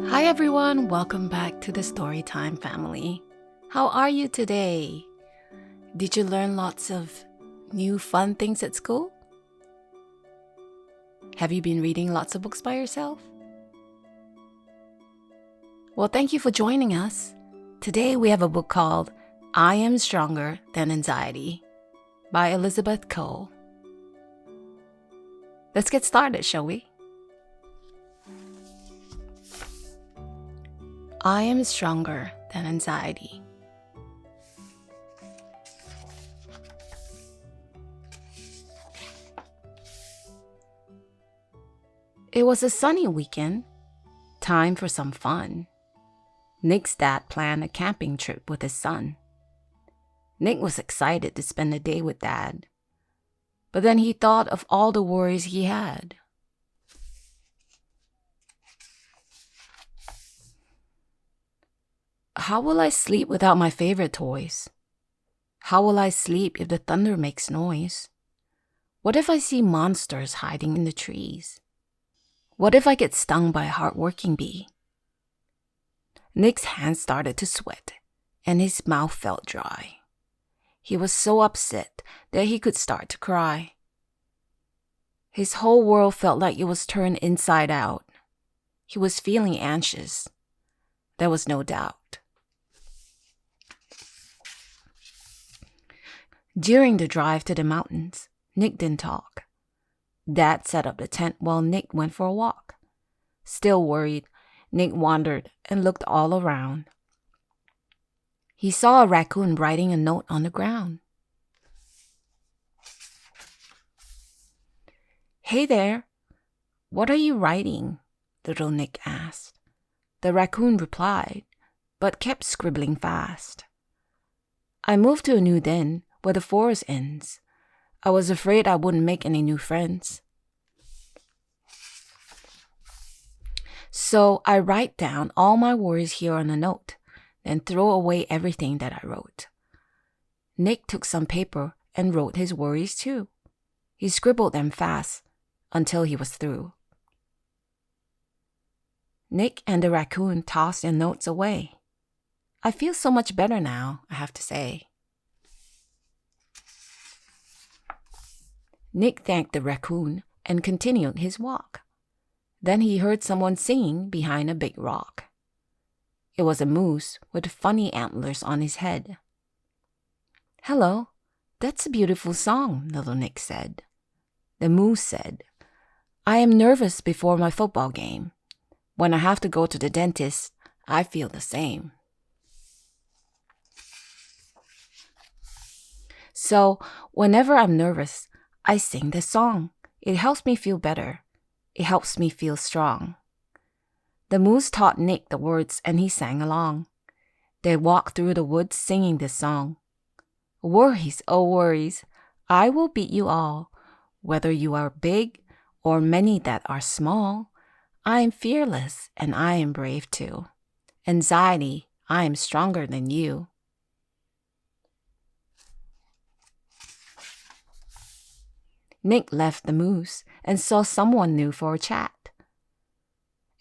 Hi everyone, welcome back to the Storytime Family. How are you today? Did you learn lots of new fun things at school? Have you been reading lots of books by yourself? Well, thank you for joining us. Today we have a book called I Am Stronger Than Anxiety by Elizabeth Cole. Let's get started, shall we? I am stronger than anxiety. It was a sunny weekend. Time for some fun. Nick's dad planned a camping trip with his son. Nick was excited to spend the day with Dad. But then he thought of all the worries he had. How will I sleep without my favorite toys? How will I sleep if the thunder makes noise? What if I see monsters hiding in the trees? What if I get stung by a hard-working bee? Nick's hands started to sweat, and his mouth felt dry. He was so upset that he could start to cry. His whole world felt like it was turned inside out. He was feeling anxious. There was no doubt. During the drive to the mountains, Nick didn't talk. Dad set up the tent while Nick went for a walk. Still worried, Nick wandered and looked all around. He saw a raccoon writing a note on the ground. "Hey there, what are you writing?" little Nick asked. The raccoon replied, but kept scribbling fast. "I moved to a new den where the forest ends. I was afraid I wouldn't make any new friends. So I write down all my worries here on a note, then throw away everything that I wrote." Nick took some paper and wrote his worries too. He scribbled them fast until he was through. Nick and the raccoon tossed their notes away. "I feel so much better now, I have to say." Nick thanked the raccoon and continued his walk. Then he heard someone singing behind a big rock. It was a moose with funny antlers on his head. "Hello, that's a beautiful song," little Nick said. The moose said, "I am nervous before my football game. When I have to go to the dentist, I feel the same." So, whenever I'm nervous, I sing this song. It helps me feel better. It helps me feel strong. The moose taught Nick the words and he sang along. They walked through the woods singing this song. "Worries, oh worries, I will beat you all. Whether you are big or many that are small, I am fearless and I am brave too. Anxiety, I am stronger than you." Nick left the moose and saw someone new for a chat.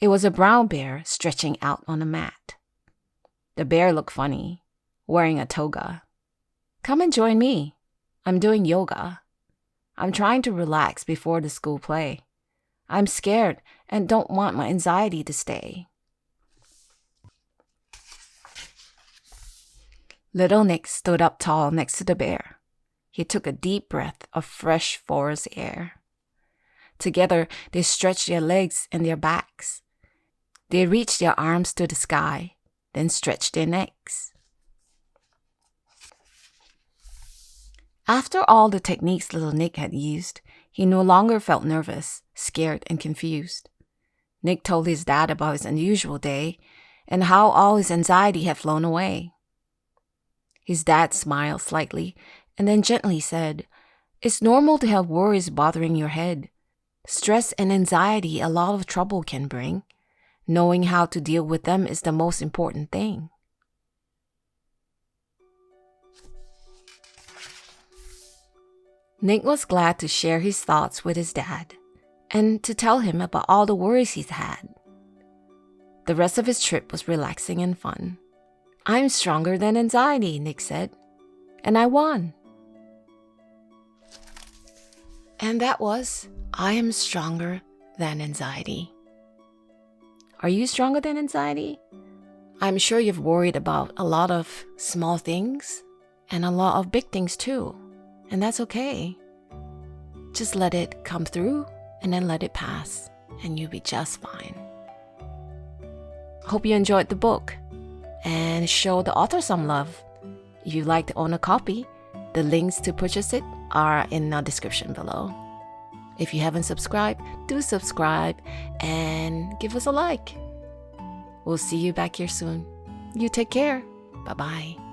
It was a brown bear stretching out on a mat. The bear looked funny, wearing a toga. "Come and join me. I'm doing yoga. I'm trying to relax before the school play. I'm scared and don't want my anxiety to stay." Little Nick stood up tall next to the bear. He took a deep breath of fresh forest air. Together, they stretched their legs and their backs. They reached their arms to the sky, then stretched their necks. After all the techniques little Nick had used, he no longer felt nervous, scared, and confused. Nick told his dad about his unusual day and how all his anxiety had flown away. His dad smiled slightly and then gently said, "It's normal to have worries bothering your head. Stress and anxiety a lot of trouble can bring. Knowing how to deal with them is the most important thing." Nick was glad to share his thoughts with his dad and to tell him about all the worries he's had. The rest of his trip was relaxing and fun. I'm stronger than anxiety, Nick said. And I won. And that was I am stronger than anxiety. Are you stronger than anxiety? I'm sure you've worried about a lot of small things and a lot of big things too. And that's okay. Just let it come through and then let it pass, and you'll be just fine. Hope you enjoyed the book and show the author some love. If you'd like to own a copy, the links to purchase it are in the description below. If you haven't subscribed, do subscribe and give us a like. We'll see you back here soon. You take care. Bye-bye.